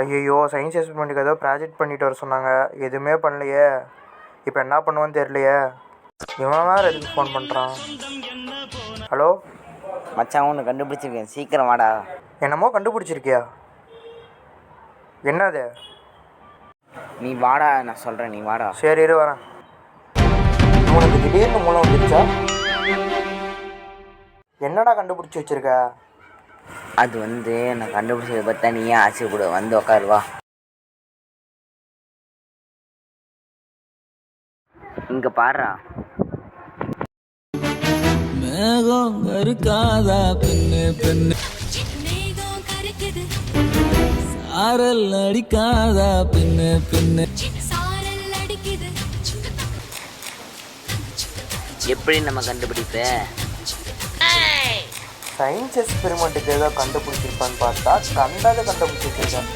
ஐயையோ! சயின்ஸ் எக்ஸ்பெரிமெண்ட்டுக்கு ஏதோ ப்ராஜெக்ட் பண்ணிட்டு வர சொன்னாங்க. எதுவுமே பண்ணலையே. இப்போ என்ன பண்ணுவேன்னு தெரியலையே. இவன் வேறு எதுக்கு ஃபோன் பண்ணுறான்? ஹலோ மச்சான், ஒன்று கண்டுபிடிச்சிருக்கேன், சீக்கிரம் வாடா. என்னமோ கண்டுபிடிச்சிருக்கியா? என்னது? நீ வாடா, நான் சொல்கிறேன், நீ வாடா. சரி இரு வரேன். உனக்கு திடீர்னு மூலம் வந்துருச்சா? என்னடா கண்டுபிடிச்சி வச்சிருக்க? அது நான் கண்டுபிடிச்சதை பார்த்தா நீ ஏன் ஆசைப்படு, வந்து உக்காருவா. இங்கே பாடுறா. மேகம் கருக்காதா பெண்ணு பெண்ணு, சாரல் அடிக்காதா பெண்ணு பெண்ணு. எப்படி நம்ம கண்டுபிடிப்ப? சயின்ஸ் எக்ஸ்பெரிமெண்ட்டுக்கு ஏதோ கண்டுபிடிச்சிருப்பான்னு பார்த்தா கண்டதை கண்டுபிடிச்சிருக்கேன்.